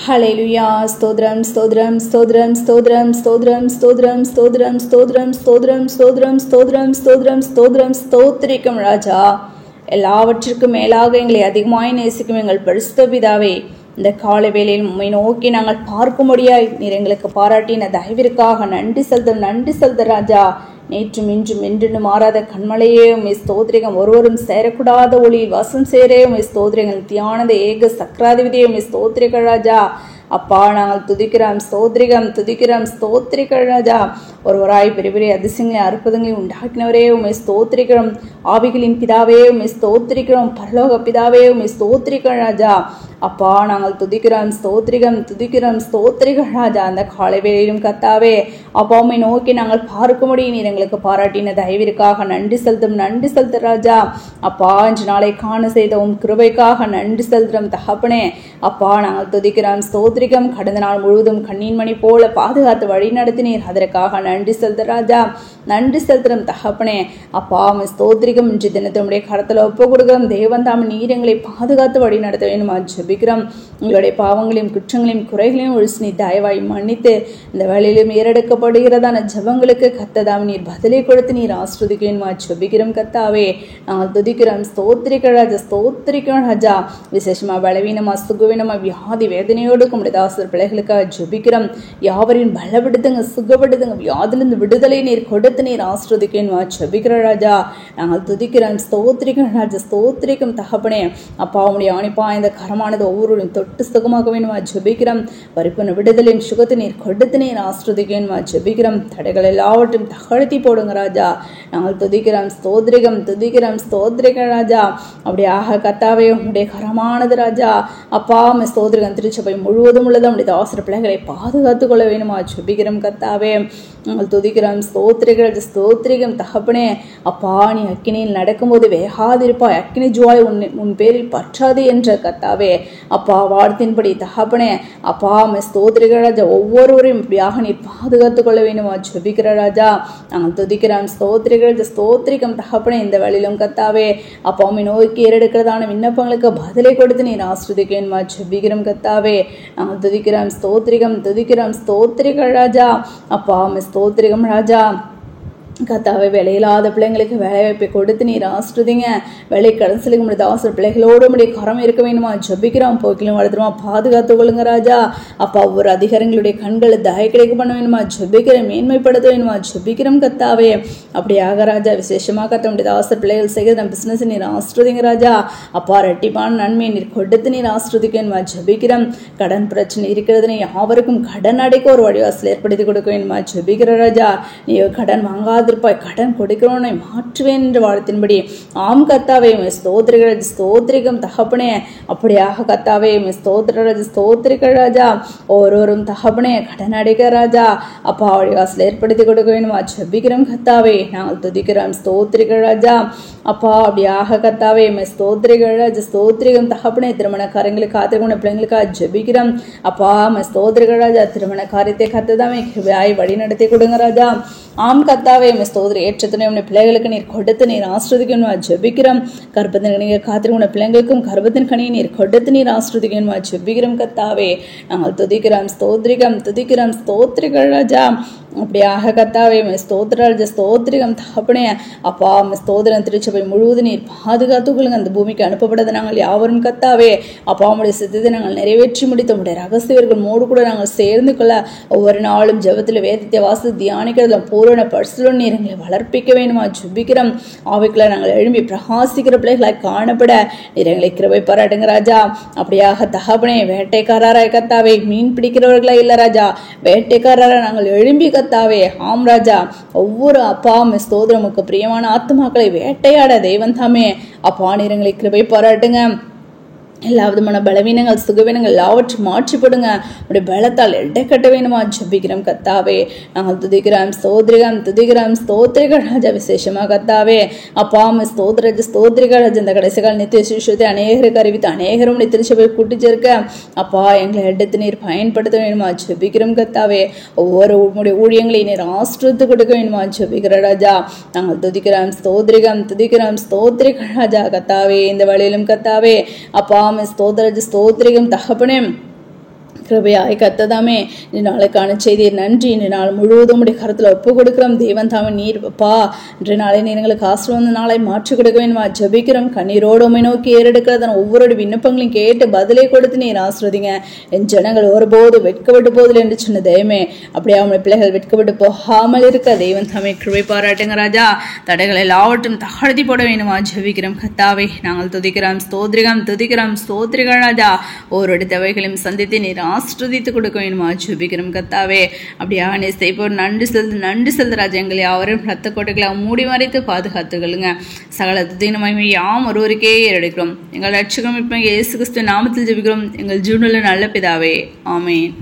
ஹல்லேலூயா. ஸ்தோத்திரம் ஸ்தோத்திரம் ஸ்தோத்திரம் ஸ்தோத்திரம் ஸ்தோத்திரம் ஸ்தோத்திரம் ஸ்தோத்திரம் ஸ்தோத்திரம் ஸ்தோத்திரம் ஸ்தோத்திரம் ஸ்தோத்திரம் ஸ்தோத்திரம் ஸ்தோத்திரம் ஸ்தோத்திரிக்கும் ராஜா. எல்லாவற்றிற்கும் மேலாக எங்களை அதிகமாய் நேசிக்கும் எங்கள் பரிசுத்த பிதாவே, இந்த காலை வேளையில் உம்மை நோக்கி நாங்கள் பார்க்கும்படியாய் நீர் எங்களுக்கு பாராட்டின தயவிற்காக நன்றி செலுத்த ராஜா. நேற்றும் இன்றும் என்றென்றும் மாறாத கண்மலையே உம்மை ஸ்தோத்திரிகம். ஒருவரும் சேரக்கூடாத ஒளியில் வசம் சேரே உம்மை ஸ்தோத்திரங்கள். தியானத ஏக சக்கராதிபதியே உம்மை ஸ்தோத்திரிகள் ராஜா. அப்பா, நாங்கள் துதிக்கிறோம், ஸ்தோத்திரிகம், துதிக்கிறோம், ஸ்தோத்திரிகள் ராஜா. ஒருவராய் பெரிய பெரிய அதிசயங்களை அற்புதங்களை உண்டாக்கினவரே உம்மை ஸ்தோத்திரிக்கிறோம். ஆவிகளின் பிதாவே உம்மை ஸ்தோத்திரிக்கிறோம். பரலோக பிதாவே உம்மை ஸ்தோத்திரிகள் ராஜா. அப்பா, நாங்கள் துதிக்கிறோம், ஸ்தோத்திரிகம், துதிக்கிறோம், ஸ்தோத்திரிகள் ராஜா. அந்த காலை வேளையிலும் கர்த்தாவே, அப்பா உம்மை நோக்கி நாங்கள் பார்க்கும்படி நீர் எங்களுக்கு பாராட்டின தயவிற்காக நன்றி செலுத்த ராஜா. அப்பா, இன்று நாளை காண செய்த உம் கிருபைக்காக நன்றி செலுத்துறோம் தகப்பனே. அப்பா, நாங்கள் துதிக்கிறோம், ஸ்தோத்திரிகம். கடந்த நாள் முழுவதும் கண்ணீன் மணி போல பாதுகாத்து வழி நடத்தினீர். அதற்காக நன்றி செலுத்த ராஜா. நன்றி செலுத்துறோம் தகப்பனே. அப்பா ஸ்தோத்திரிகம். இன்று தினத்தை உடைய கரத்தில் ஒப்பு கொடுக்கிறோம். தேவன் தாம் நீர் எங்களை பாதுகாத்து வழி நடத்த வேணுமா ஜெபிக்கிறோம். உங்களுடைய பாவங்களையும் குற்றங்களையும் குறைகளையும் ஒழிச்சு நீ தயவாய் மன்னித்து இந்த வேளையிலும் ஏறெடுக்கப்படுகிறதான ஜபங்களுக்கு கத்ததாம் நீர் பதிலை கொடுத்து நீர் ஆஸ்வதிக்க வேணுமா ஜெபிக்கிறோம் கத்தாவே. நாங்கள் துதிக்கிறோம், ஸ்தோத்திரிக்க ராஜா, ஸ்தோத்திரிக்கிறோம் ராஜா. விசேஷமா பலவீனமா சுகவீனமா வியாதி வேதனையோடு உங்களுடைய தாசர் பிள்ளைகளுக்காக ஜெபிக்கிறோம். யாவரையும் பலப்படுத்துங்க, சுகப்படுத்துங்க. வியாதிலிருந்து விடுதலை நீர் கொடுத்து நீர் ஆஸ்வதிக்கணுமா ஜெபிக்கிற ராஜா. நாங்கள் துதிக்கிறோம், ஸ்தோத்திரிக்கிறோம் ராஜா, ஸ்தோத்திரிக்கும் தகப்பனே. அப்பா உடைய ஆணிப்பா இந்த கரமானது ஒவ்வொருவரும் தொட்டு சுகமாக வேணுமா ஜெபிக்கிறோம். பரிபூர்ண விடுதலையும் சுகத்தை நீர் கொடுத்து நீர் ஆஸ்வதிக்கணுமா ஜெபிக்கிறோம். தடைகள் எல்லாவற்றையும் தகழ்த்தி போடுங்க ராஜா. நாங்கள் துதிக்கிறோம், ஸ்தோத்திரிகம், துதிக்கிறோம், ஸ்தோத்திரிக்க ராஜா. அப்படியாக கத்தாவே உடைய கரமானது ராஜா. அப்பா ஸ்தோத்திரிகம். திருச்சபை முழுவதும் உள்ளது உடைய தாசர் பிள்ளைகளை பாதுகாத்து கொள்ள வேணுமா ஜெபிக்கிறோம் கத்தாவே. நாங்கள் துதிக்கிறோம், ஸ்தோத்திரிகள், ஸ்தோத்திரிகம் தகப்பனே. அப்பா, நீ அக்கினியில் நடக்கும்போது வேகாதிருப்பாய், அக்கினி ஜுவாலை உன் பேரில் பற்றாது என்ற கத்தாவே. அப்பா, வார்த்தையின்படி தகப்பனே. அப்பா ஸ்தோத்திரிகள் ராஜா. ஒவ்வொருவரையும் இப்படியாக நீ பாதுகாத்து கொள்ள வேணுமா ஜெபிக்கிற ராஜா. நாங்கள் துதிக்கிறோம், ஸ்தோத்திரிகள், ஸ்தோத்திரிகம் தகப்பனே. இந்த வழியிலும் கத்தாவே அப்பா உம்மை நோக்கி ஏறெடுக்கிறதான விண்ணப்பங்களுக்கு பதிலை கொடுத்து நீர் ஆஸ்வதிக்க வேணுமா ஜெபிக்கிறோம் கத்தாவே. நாங்கள் துதிக்கிறோம், ஸ்தோத்திரிகம், துதிக்கிறோம், ஸ்தோத்திரிகள் ராஜா. அப்பா ஸ்தோத்திரிகம் ராஜா. கத்தாவை வேலையில்லாத பிள்ளைங்களுக்கு வேலை வாய்ப்பை கொடுத்து நீர் ஆஸ்வதிங்க. வேலை கடைசிலுக்கு முடிய தாசர் பிள்ளைகளோடு முடிய கரம் இருக்க வேணுமா ஜெபிக்கிறோம். போக்கிலும் வளர்த்துருமா பாதுகாத்து கொள்ளுங்க ராஜா. அப்பா, ஒவ்வொரு அதிகாரங்களுடைய கண்களை தய கிடைக்க பண்ண வேணுமா ஜெபிக்கிறேன். மேன்மைப்படுத்த வேணுமா ஜெபிக்கிறோம் கத்தாவே. அப்படியாக ராஜா. விசேஷமாக கத்தமுடைய தாசர் பிள்ளைகள் செய்கிற நம்ம பிசினஸ் நீர் ஆஸ்வதிங்க ராஜா. அப்பா, ரெட்டிப்பான நன்மையை நீர் கொடுத்து நீர் ஆஸ்வதிக்க வேணுமா ஜெபிக்கிறோம். கடன் பிரச்சனை இருக்கிறதுன்னு யாவருக்கும் கடன் அடைக்க ஒரு வழிவாசல் ஏற்படுத்தி கொடுக்க வேணுமா ஜெபிக்கிற ராஜா. நீ கடன் வாங்காத கடன் கொடுக்கிறோனை மாற்றுவேன் என்ற வார்த்தையின்படி ஆம் கத்தாவே ஸ்தோத்திரிகள், ஸ்தோத்திரிகம் தகப்பனே. அப்படியாக கத்தாவே ஸ்தோத்திர ஸ்தோத்திரிகள் ராஜா. ஒருவரும் தகப்பனே கடன் அடைக்க ராஜா. அப்பா வாசல் ஏற்படுத்தி கொடுக்க வேணுமா ஜெபிக்கிறோம் கத்தாவே. நாங்கள் துதிக்கிறோம், ஸ்தோத்திரிகள் ராஜா. அப்பா, அப்படியாக கத்தாவே ஸ்தோத்திரிகள் ராஜா, ஸ்தோத்திரிகம் தகப்பனே. திருமண காரியங்களுக்கு காத்திருக்கிற பிள்ளைங்களுக்காக ஜெபிக்கிறோம். அப்பா ஸ்தோத்திரிகள் ராஜா. திருமண காரியத்தை கத்ததாமே கிருபையாய் வழி நடத்தி கொடுங்க ராஜா. ஆம் கத்தாவே ஸ்தோத்திர ஏற்றத்துணை உடைய பிள்ளைகளுக்கு நீர் கொடுத்து நீர் ஆஸ்வதிக்கணுமா ஜெபிக்கிறோம். கர்ப்பத்தின் கனியை காத்திருக்கிற பிள்ளைங்களுக்கும் கர்ப்பத்தின் கனியை நீர் கொடுத்து நீர் ஆஸ்வதிக்கணுமா ஜெபிக்கிறோம் கத்தாவே. நாங்கள் துதிக்கிறோம், ஸ்தோத்திரிகம், துதிக்கிறோம், ஸ்தோத்திரிகள் ராஜா. அப்படியாக கத்தாவே ஸ்தோத்திர ஸ்தோத்திரிகம் தகப்பனே. அப்பா ஸ்தோத்திரம். திருச்சபை முழுவதும் நீர் பாதுகாத்து கொள்ளுங்க. அந்த பூமிக்கு அனுப்பப்பட்டதை நாங்கள் யாவரும் கத்தாவே. அப்பா உடைய சித்தத்தை நாங்கள் நிறைவேற்றி முடித்த உடைய ரகசியர்கள் மோடு கூட நாங்கள் சேர்ந்து கொள்ள ஒவ்வொரு நாளும் ஜெபத்தில் வேதத்தை வாசி தியானிக்கிறதுல பூரண பரிசுல நீர் எங்களை வளர்ப்பிக்க வேணுமா ஜெபிக்கிறோம். ஆவிக்குள்ள நாங்கள் எழும்பி பிரகாசிக்கிற பிள்ளைகளாய் காணப்பட நீர் எங்களை கிருபை பாராட்டுங்க ராஜா. அப்படியாக தகப்பனே. வேட்டைக்காரராய் கத்தாவே மீன் பிடிக்கிறவர்களா இல்ல ராஜா, வேட்டைக்காரராக நாங்கள் எழும்பி கத்தாவே. ஆம் ராஜா. ஒவ்வொரு அப்பா ஸ்தோத்திரமுக்கு பிரியமான ஆத்மாக்களை வேட்டையாட தெய்வன் தாமே. அப்பா நீர் எங்களை கிருபை பாராட்டுங்க. எல்லா விதமான பலவீனங்கள் சுகவீனங்கள் எல்லாவற்றையும் மாற்றிப்படுங்க. உடைய பலத்தால் எடை கட்ட வேணுமா ஜெபிக்கிறோம் கத்தாவே. நாங்கள் துதிக்கிறோம், ஸ்தோத்திரிகம், துதிக்கிறோம், ஸ்தோத்திரிகள் ராஜா. விசேஷமாக கத்தாவே. அப்பா ஸ்தோத்திர ஸ்தோத்திரிகள் ராஜா. இந்த கடைசி கால நித்திய சிசுவத்தை அநேகருக்கு அறிவித்து அநேகரும் திருச்சபை கூட்டி சேர்க்க அப்பா எங்களை எடுத்து நீர் பயன்படுத்த வேணுமா ஜெபிக்கிறோம் கத்தாவே. ஒவ்வொரு ஊழியங்களையும் நீர் ஆஸ்வதித்து கொடுக்க வேணுமா ஜெபிக்கிற ராஜா. நாங்கள் துதிக்கிறோம், ஸ்தோத்திரிகம், துதிக்கிறோம், ஸ்தோத்திரிகள் ராஜா கத்தாவே. இந்த வழியிலும் கத்தாவே அப்பா ஸ்தோத்திர ஸ்தோத்திரிகம் தகப்பனே. கிருபையாய் கத்ததாமே இந்த நாளுக்கான செய்தியை நன்றி. இந்த நாள் முழுவதும் உடைய கருத்தில் ஒப்பு கொடுக்கிறோம். தேவன் தாமே நீர் பா இன்றைய நாளை நீர் எங்களுக்கு ஆசீர்வாத நாளை மாற்றி கொடுக்க வேண்டுமா ஜெபிக்கிறோம். கண்ணீரோடு உம்மை நோக்கி ஏறெடுக்கிறதான ஒவ்வொரு விண்ணப்பங்களையும் கேட்டு பதிலை கொடுத்து நீர் ஆசீர்வதிங்க. என் ஜனங்கள் ஒருபோது வெட்கப்பட்டு போதில் என்று சொன்ன தெய்வமே, அப்படியே அவங்க பிள்ளைகள் வெட்கப்பட்டு போகாமல் இருக்க தெய்வன் தாமே கிருபை பாராட்டுங்க ராஜா. தடைகள் எல்லாவற்றும் தகழ்த்தி போட வேண்டுமா ஜெபிக்கிறோம். கத்தாவை நாங்கள் துதிக்கிறோம், ஸ்தோத்திரிகம் ராஜா. ஒவ்வொரு தேவைகளையும் சந்தித்து நீர் ஆசீர்வதித்து கொடுக்க வேணுமா ஜெபிக்கிறோம். கத்தாவே அப்படியா நீ செய்வோர் நன்றி செலுத்து ராஜா. எங்களை யாவரும் ரத்த கோட்டைகளை மூடி மறைத்து பாதுகாத்துகளுங்க. சகல துதியின் மகிமை யாம் ஒருவருக்கே ஏறெடுக்கிறோம். எங்கள் ரட்சகம் இப்போ இயேசு கிறிஸ்து நாமத்தில் ஜெபிக்கிறோம் எங்கள் ஜீவனுள்ள நல்ல பிதாவே, ஆமேன்.